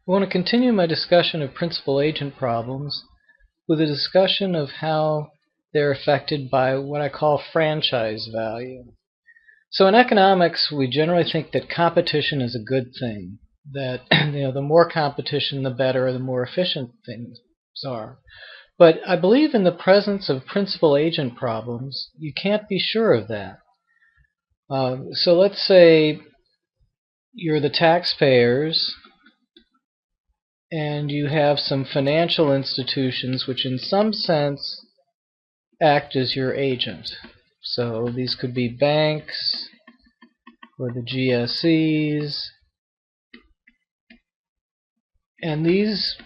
I want to continue my discussion of principal-agent problems with a discussion of how they're affected by what I call franchise value. So in economics, we generally think that competition is a good thing, that the more competition, the better, the more efficient things are. But I believe in the presence of principal-agent problems, you can't be sure of that. So let's say you're the taxpayers and you have some financial institutions which in some sense act as your agent. So these could be banks or the GSEs, and these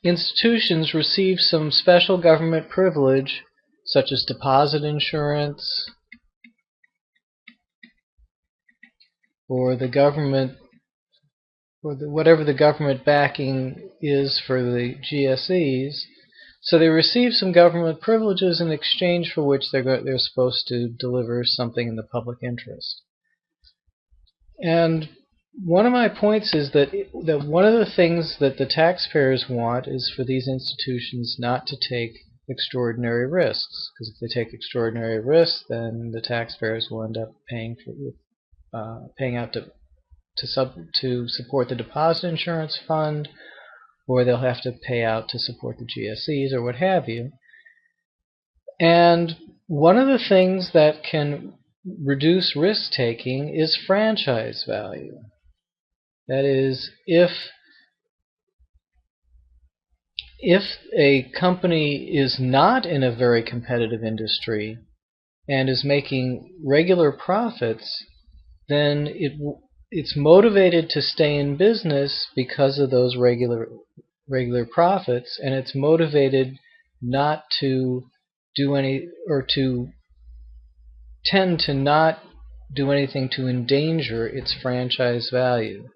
institutions receive some special government privilege such as deposit insurance, or the government, or whatever the government backing is for the GSEs. So they receive some government privileges in exchange for which they're supposed to deliver something in the public interest. And one of my points is that one of the things that the taxpayers want is for these institutions not to take extraordinary risks, because if they take extraordinary risks, then the taxpayers will end up paying out to support the deposit insurance fund, or they'll have to pay out to support the GSEs or what have you. And one of the things that can reduce risk-taking is franchise value. That is, if a company is not in a very competitive industry and is making regular profits, then it's motivated to stay in business because of those regular profits, and it's motivated not to do any, or to tend to not do anything to endanger its franchise value.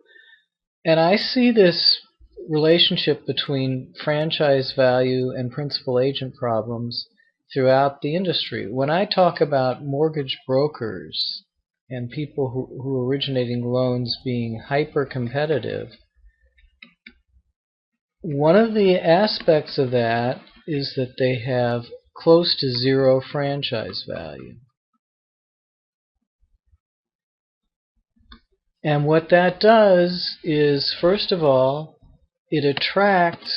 And I see this relationship between franchise value and principal agent problems throughout the industry. When I talk about mortgage brokers and people who are originating loans being hyper-competitive, one of the aspects of that is that they have close to zero franchise value. And what that does is, first of all, it attracts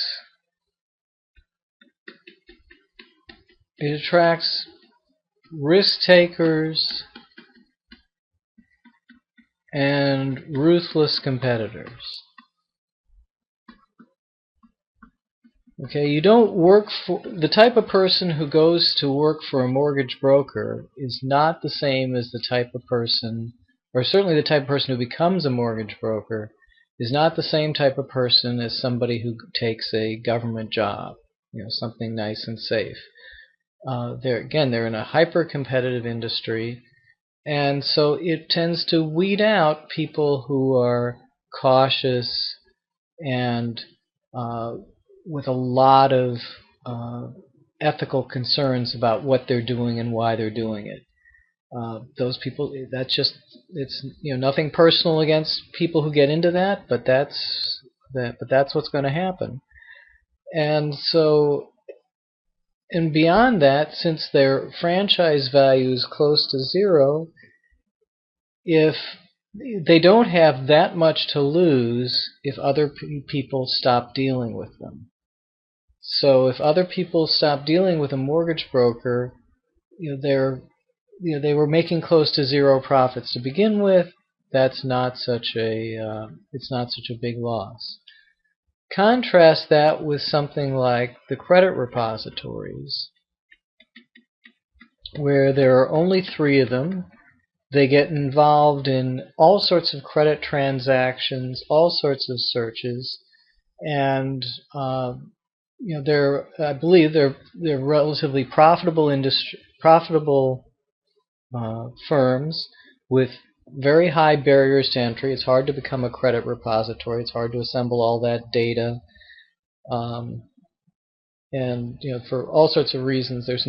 risk takers and ruthless competitors. Okay, you don't work for the type of person who goes to work for a mortgage broker is not the same as the type of person, or certainly the type of person who becomes a mortgage broker is not the same type of person as somebody who takes a government job, something nice and safe. They're in a hyper-competitive industry, and so it tends to weed out people who are cautious and with a lot of ethical concerns about what they're doing and why they're doing it. Those people, it's nothing personal against people who get into that, but that's what's going to happen. And so, and beyond that, since their franchise value is close to zero, if they don't have that much to lose if other people stop dealing with them. So if other people stop dealing with a mortgage broker, they were making close to zero profits to begin with. That's not such a it's not such a big loss. Contrast that with something like the credit repositories, where there are only 3 of them. They get involved in all sorts of credit transactions, all sorts of searches, and I believe they're relatively profitable firms with very high barriers to entry. It's hard to become a credit repository. It's hard to assemble all that data, and for all sorts of reasons, there's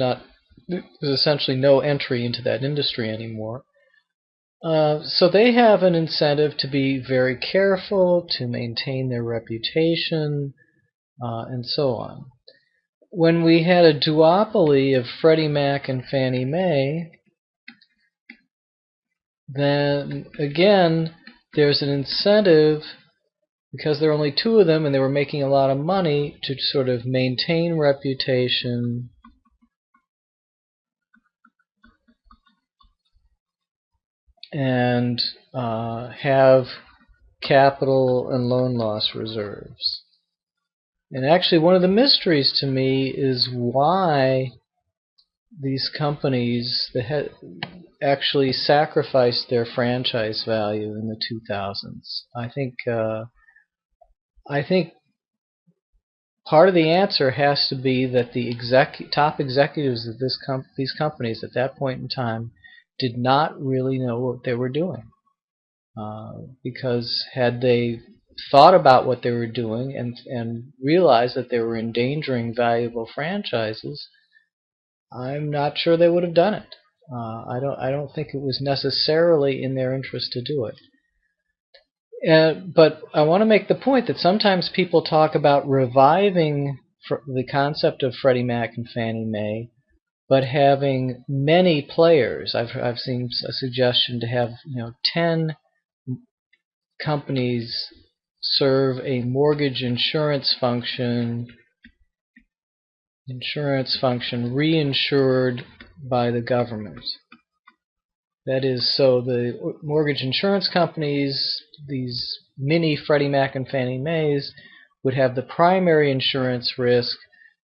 essentially no entry into that industry anymore. So they have an incentive to be very careful, to maintain their reputation, and so on. When we had a duopoly of Freddie Mac and Fannie Mae, then again there's an incentive, because there are only two of them and they were making a lot of money, to sort of maintain reputation and have capital and loan loss reserves. And actually, one of the mysteries to me is why these companies actually sacrificed their franchise value in the 2000s. I think part of the answer has to be that the top executives of these companies at that point in time did not really know what they were doing. Because had they thought about what they were doing and realized that they were endangering valuable franchises, I'm not sure they would have done it. I don't think it was necessarily in their interest to do it. But I want to make the point that sometimes people talk about reviving the concept of Freddie Mac and Fannie Mae, but having many players. I've seen a suggestion to have 10 companies serve a mortgage insurance function reinsured by the government. That is, so the mortgage insurance companies, these mini Freddie Mac and Fannie Mae's, would have the primary insurance risk,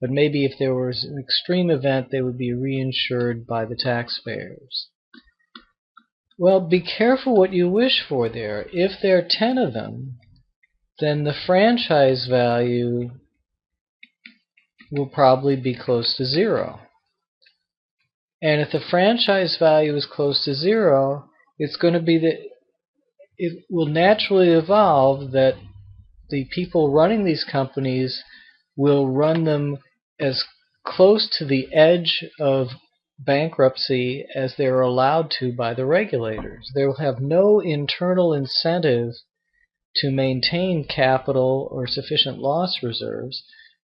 but maybe if there was an extreme event, they would be reinsured by the taxpayers. Well, be careful what you wish for there. If there are 10 of them, then the franchise value will probably be close to zero. And if the franchise value is close to zero, it's going to be that it will naturally evolve that the people running these companies will run them as close to the edge of bankruptcy as they're allowed to by the regulators. They will have no internal incentive to maintain capital or sufficient loss reserves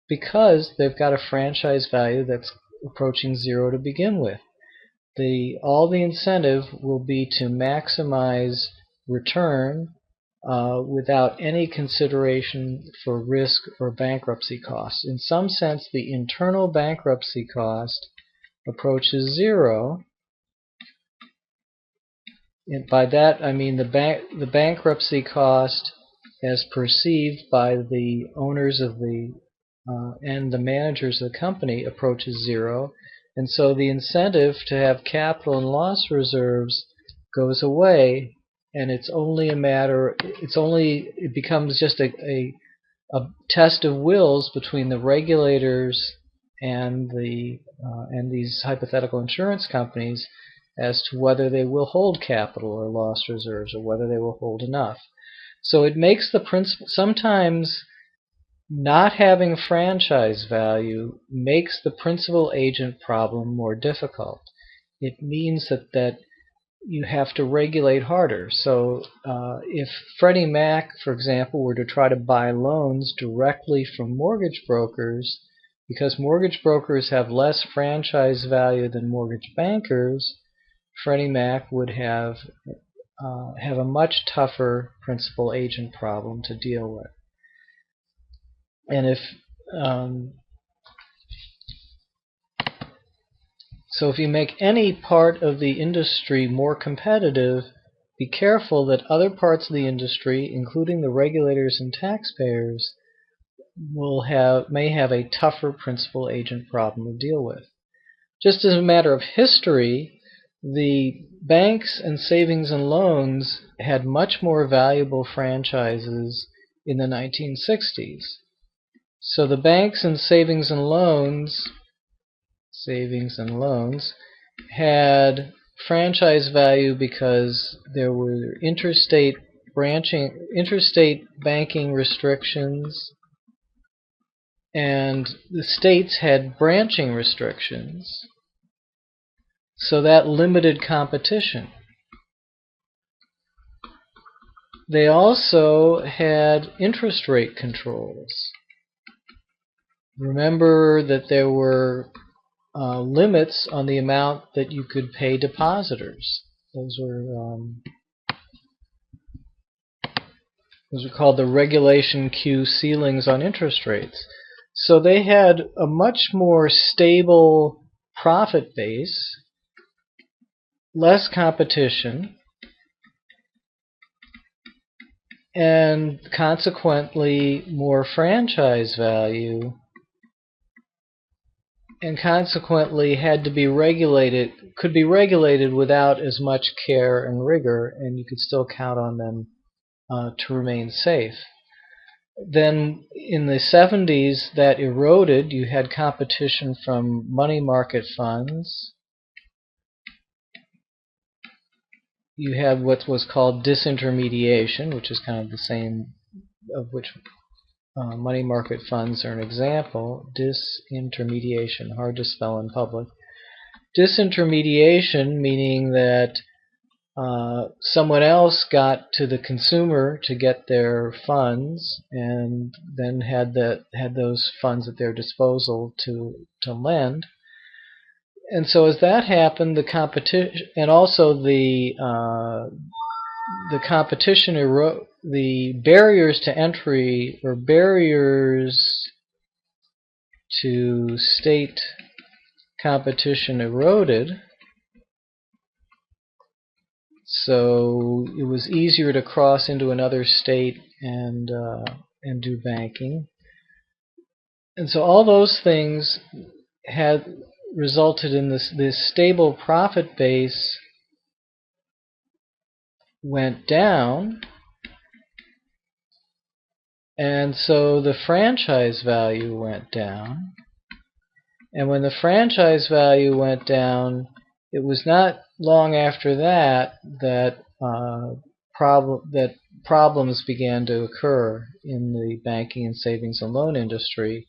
because they've got a franchise value that's approaching zero to begin with. All the incentive will be to maximize return without any consideration for risk or bankruptcy costs. In some sense, the internal bankruptcy cost approaches zero. And by that I mean the bankruptcy cost as perceived by the owners of and the managers of the company approaches zero. And so the incentive to have capital and loss reserves goes away, and it becomes just a test of wills between the regulators and these hypothetical insurance companies as to whether they will hold capital or loss reserves, or whether they will hold enough. So it makes the principle, sometimes not having franchise value makes the principal agent problem more difficult. It means that you have to regulate harder. So if Freddie Mac, for example, were to try to buy loans directly from mortgage brokers, because mortgage brokers have less franchise value than mortgage bankers, Freddie Mac would have a much tougher principal agent problem to deal with. And if you make any part of the industry more competitive, be careful that other parts of the industry, including the regulators and taxpayers, may have a tougher principal agent problem to deal with. Just as a matter of history, the banks and savings and loans had much more valuable franchises in the 1960s. So the banks and savings and loans had franchise value because there were interstate banking restrictions, and the states had branching restrictions. So that limited competition. They also had interest rate controls. Remember that there were limits on the amount that you could pay depositors. Those were called the regulation Q ceilings on interest rates. So they had a much more stable profit base, less competition, and consequently more franchise value, and consequently had to be regulated, could be regulated without as much care and rigor, and you could still count on them to remain safe. Then in the 70s that eroded. You had competition from money market funds. You had what was called disintermediation, which is kind of the same, of which money market funds are an example. Disintermediation, hard to spell in public. Disintermediation meaning that someone else got to the consumer to get their funds, and then had those funds at their disposal to lend. And so as that happened, the competition, and also the competition the barriers to entry, or barriers to state competition, eroded. So it was easier to cross into another state and do banking. And so all those things had resulted in this stable profit base went down, and so the franchise value went down. And when the franchise value went down, it was not long after that that problems began to occur in the banking and savings and loan industry,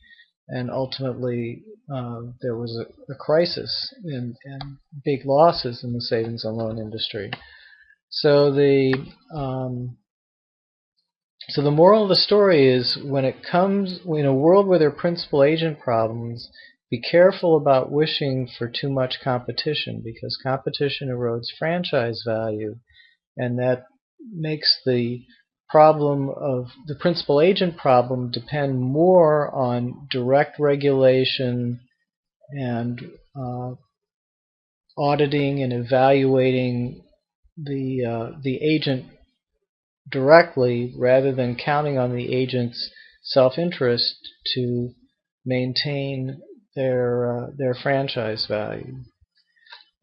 and ultimately there was a crisis and big losses in the savings and loan industry. So the moral of the story is, when it comes in a world where there are principal agent problems, be careful about wishing for too much competition, because competition erodes franchise value, and that makes the problem of the principal agent problem depend more on direct regulation and auditing and evaluating the agent directly, rather than counting on the agent's self-interest to maintain their franchise value.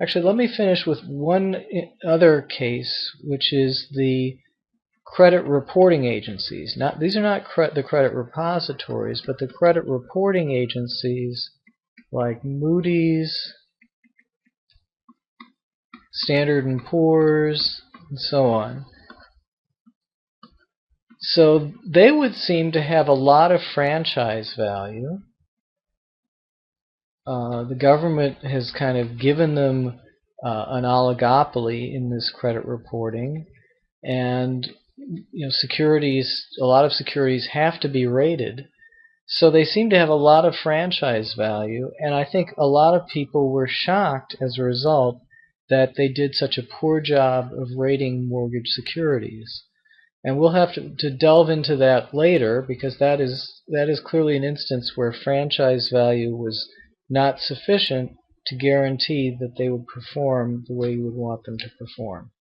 Actually, let me finish with one other case, which is the credit reporting agencies. These are not the credit repositories, but the credit reporting agencies like Moody's, Standard & Poor's, and so on. So they would seem to have a lot of franchise value. The government has kind of given them an oligopoly in this credit reporting, and a lot of securities have to be rated. So they seem to have a lot of franchise value, and I think a lot of people were shocked as a result that they did such a poor job of rating mortgage securities. And we'll have to delve into that later, because that is clearly an instance where franchise value was not sufficient to guarantee that they would perform the way you would want them to perform.